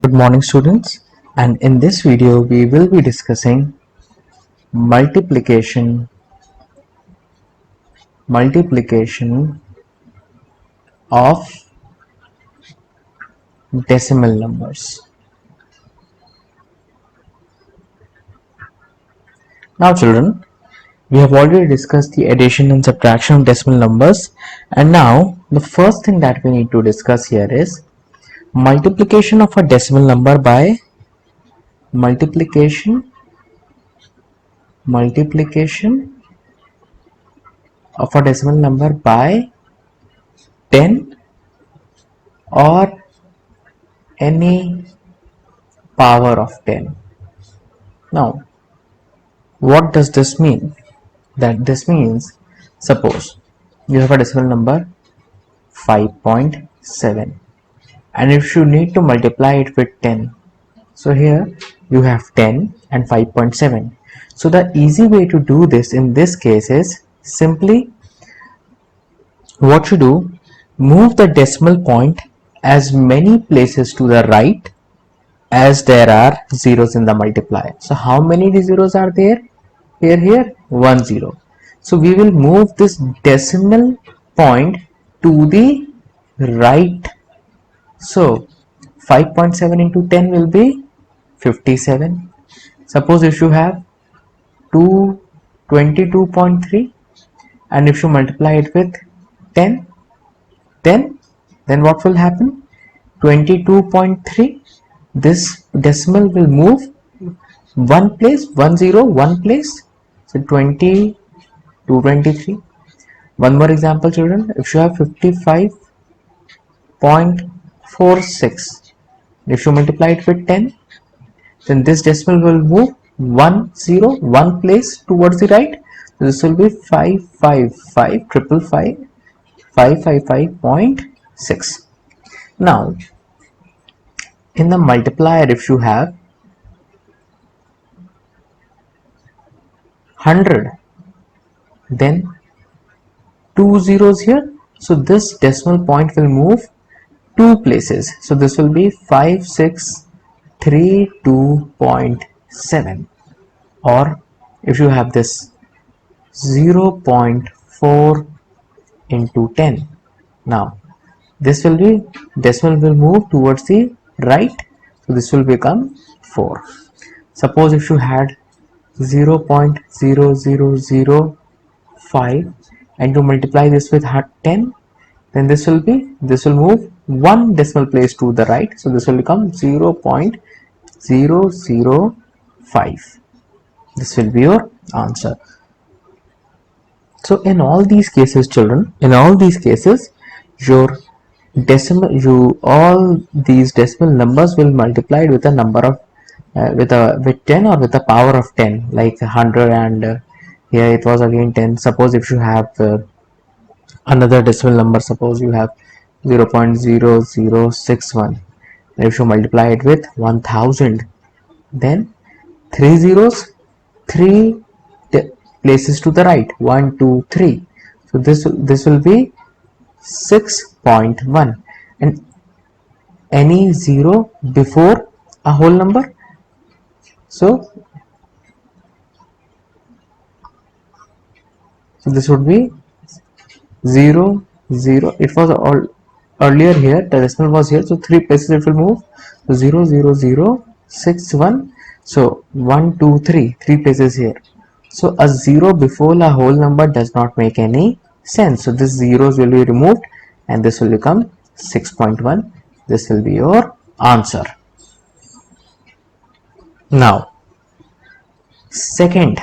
Good morning students, and in this video we will be discussing multiplication of decimal numbers. Now children, we have already discussed the addition and subtraction of decimal numbers, and now the first thing that we need to discuss here is multiplication of a decimal number by multiplication of a decimal number by 10 or any power of 10. Now, what does this mean? That this means, suppose you have a decimal number 5.7 and if you need to multiply it with 10, so here you have 10 and 5.7. So the easy way to do this in this case is simply what you do, move the decimal point as many places to the right as there are zeros in the multiplier. So how many zeros are there? Here 1 0. So we will move this decimal point to the right. So 5.7 into 10 will be 57. Suppose if you have 22.3 and if you multiply it with 10, then what will happen? 22.3, this decimal will move one place, 1 place, so 20 to 23. One more example children, if you have 55.46, if you multiply it with 10, then this decimal will move 1 place towards the right. So this will be 555.6. Now in the multiplier, if you have 100, then 2 zeros here, so this decimal point will move 2 places, so this will be 5632.7. Or if you have this 0.4 into 10, now this will be decimal will move towards the right, so this will become 4. Suppose if you had 0.0005 and you multiply this with 10, then this will move one decimal place to the right, so this will become 0.005. This will be your answer. So in all these cases children, in all these cases your all these decimal numbers will multiplied with a number of with 10 or with the power of 10, like 100, and here it was again 10. Suppose if you have another decimal number, suppose you have 0.0061, if you multiply it with 1000, then 3 zeros, 3 places to the right, 1 2 3, so this will be 6.1, and any zero before a whole number, so this would be 0 0. It was all earlier here, the decimal was here, so 3 places it will move, so 0 0 0 6 1, so 1 2 3, 3 places here. So a 0 before a whole number does not make any sense, so this zeros will be removed and this will become 6.1. This will be your answer. Now second,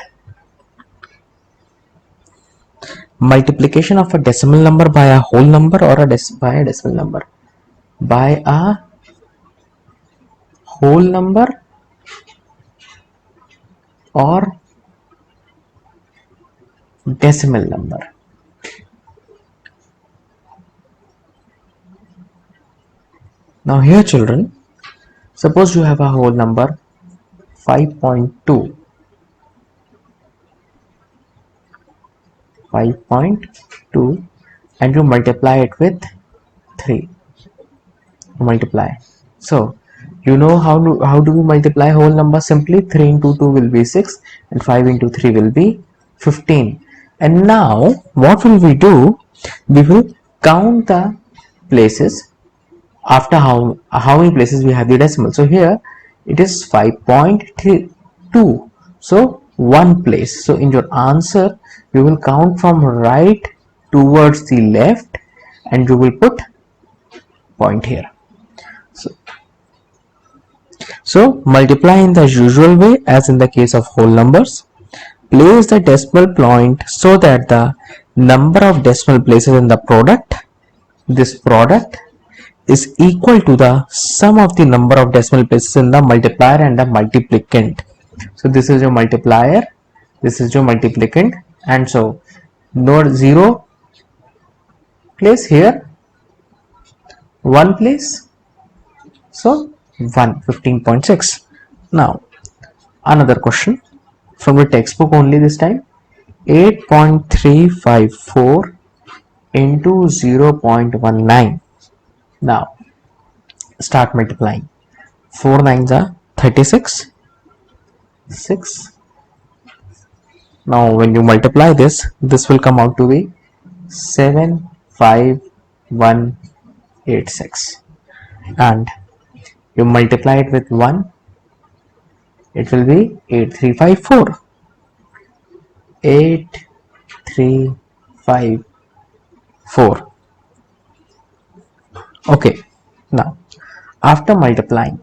multiplication of a decimal number by a whole number or by a decimal number. By a whole number or decimal number. Now here children, suppose you have a whole number 5.2 and you multiply it with 3, multiply, so You know how do we multiply whole number? Simply 3 into 2 will be 6 and 5 into 3 will be 15. And now what will we do? We will count the places after how many places we have the decimal. So here it is 5.2, so one place. So in your answer you will count from right towards the left and you will put point here. So multiply in the usual way as in the case of whole numbers. Place the decimal point so that the number of decimal places in the product, this product, is equal to the sum of the number of decimal places in the multiplier and the multiplicand. So this is your multiplier, this is your multiplicand, and so note 0 place here, 1 place, so 15.6. Now another question from the textbook only this time. 8.354 into 0.19. Now start multiplying. 4 nines are 36. 6. Now when you multiply this will come out to be 75186, and you multiply it with 1, it will be 8354. 8354. Okay, now after multiplying,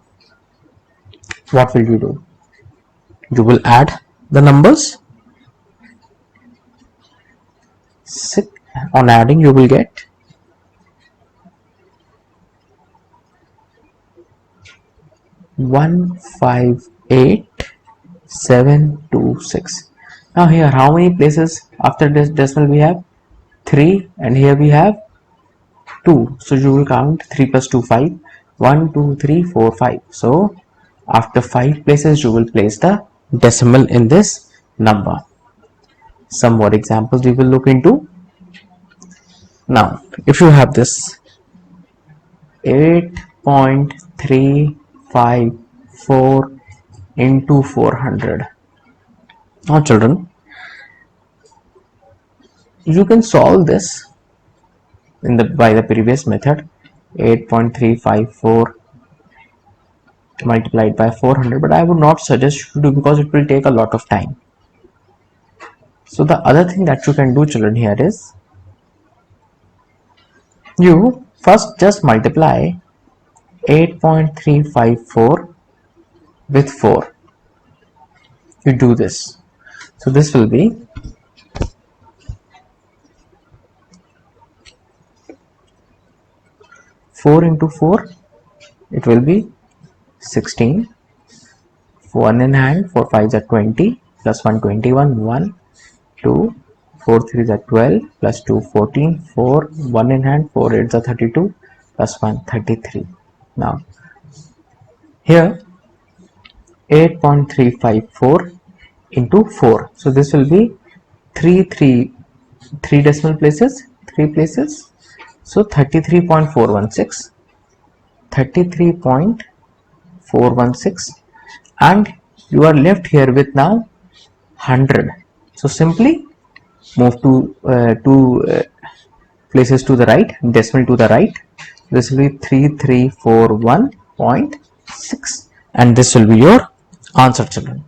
what will you do? You will add the numbers. On adding you will get 158726. Now here how many places after this decimal we have? 3, and here we have 2. So you will count 3 plus 2, 5. 1, 2, 3, 4, 5. So after 5 places you will place the decimal in this number. Some more examples we will look into. Now if you have this 8.354 into 400. Now children, you can solve this by the previous method, 8.354 multiplied by 400, but I would not suggest you to do because it will take a lot of time. So the other thing that you can do children here is, you first just multiply 8.354 with 4. You do this. So this will be 4 into 4, it will be 16. 1 in hand, 4 5s are 20, plus 1 21, 1, 2, 4 3s are 12, plus 2 14, 4, 1 in hand, 4 8s are 32, plus 1 33. Now here 8.354 into 4. So this will be 3 decimal places, 3 places. So 33.416, 33.416, and you are left here with now 100. So simply move two places to the right, decimal to the right. This will be 3341.6, and this will be your answer children.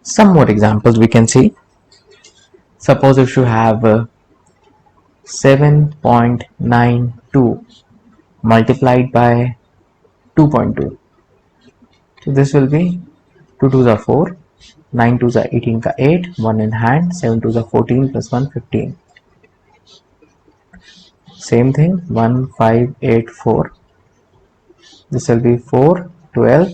Some more examples we can see. Suppose if you have 7.92 multiplied by 2.2. So this will be 2 2s are 4, 9 2s are 18 ka 8, 1 in hand, 7 2s are 14 plus 1 15. Same thing, 1 5 8 4. This will be 4 12,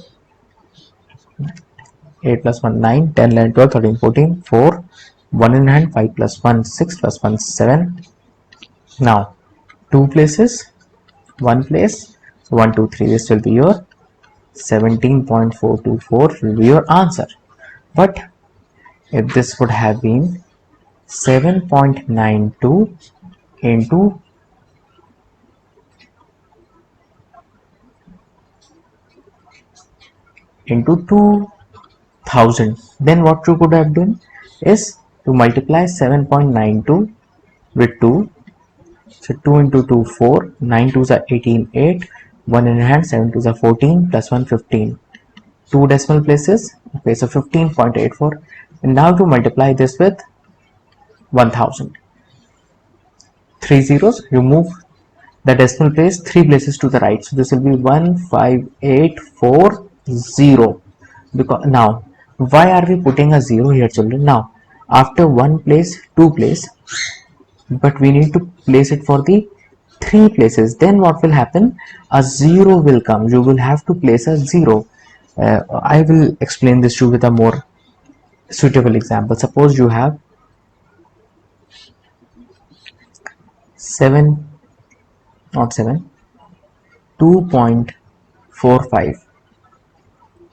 8 plus 1 9, 10 11 12 13 14, 4, 1 in hand, 5 plus 1 6 plus 1 7. Now 2 places, 1 place, so 1 2 3. This will be your 17.424 will be your answer. But if this would have been 7.92 into into 2000. Then what you could have done is to multiply 7.92 with 2. So 2 into 2 4, 9 2s are 18 8, 1 in hand, 7 2s are 14 plus 1 15. Two decimal places, okay, so 15.84. And now to multiply this with 1000. Three zeros, you move the decimal place 3 places to the right, so this will be 15840. Because now, why are we putting a 0 here, children? Now after one place, two place, but we need to place it for the three places. Then what will happen? A 0 will come. You will have to place a 0. I will explain this to you with a more suitable example. Suppose you have 7, not 7, 2.45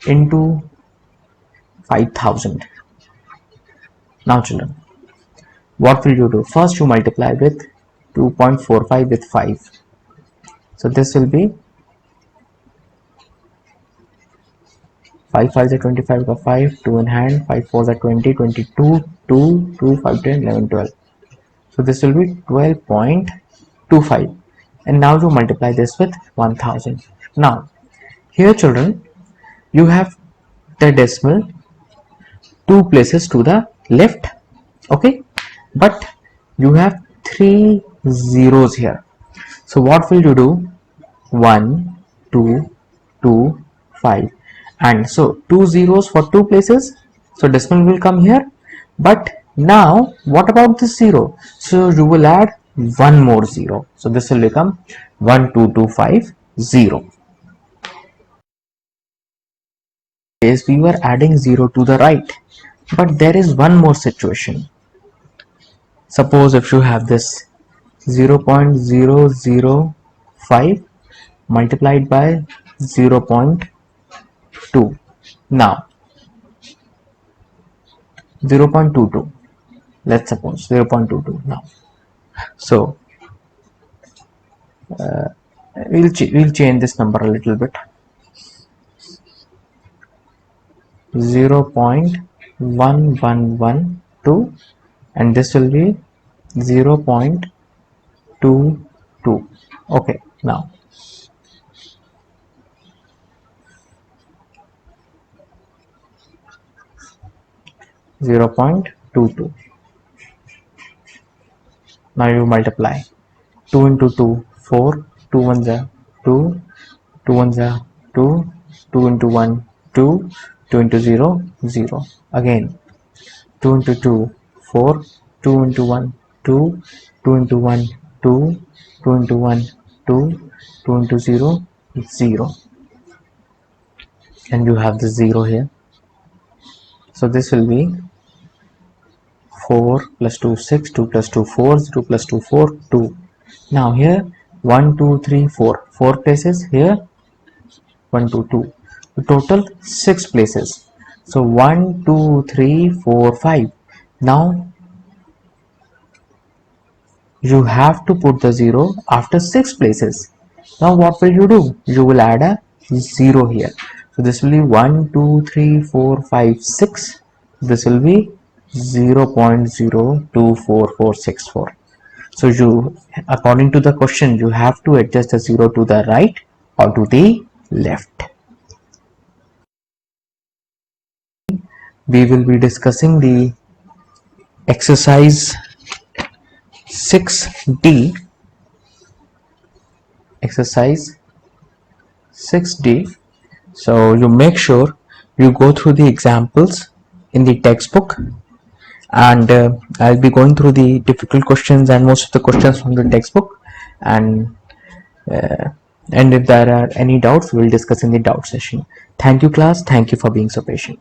into 5000. Now children, what will you do? First you multiply with 2.45 with 5. So this will be 5 5s are 25 got 5, 2 in hand, 5 4s are 20, 22, 2, 2, 5, 10, 11, 12. So this will be 12.25. And now you multiply this with 1000. Now here children, you have the decimal two places to the left, okay, but you have three zeros here. So what will you do? 1 2 2 5, and so two zeros for two places, so decimal will come here. But now what about this 0? So you will add one more 0, so this will become 12250. Is we were adding 0 to the right, but there is one more situation. Suppose if you have this 0.005 multiplied by 0.2. Now 0.22, let's suppose 0.22 now. So we'll change this number a little bit. 0.1112, and this will be 0.22. Okay, now 0.22. Now you multiply 2 into 2 4, 2 1s are 2, 2 1s are 2, 2 into 1 2, 2 into 0 0. Again 2 into 2 4, 2 into 1 2, 2 into 1 2, 2 into 1 2, 2 into 0 0, and you have the 0 here. So this will be 4 plus 2 6, 2 plus 2 4, 0 plus 2 4 2. Now here 1 2 3 4, 4 places here, 1 2 2, total 6 places. So 1 2 3 4 5. Now you have to put the 0 after 6 places. Now what will you do? You will add a 0 here. So this will be 1 2 3 4 5 6. This will be 0.024464. So you, according to the question, you have to adjust the 0 to the right or to the left. We will be discussing the exercise 6D. Exercise 6D. So you make sure you go through the examples in the textbook, and I'll be going through the difficult questions and most of the questions from the textbook, and if there are any doubts, we'll discuss in the doubt session. Thank you class, thank you for being so patient.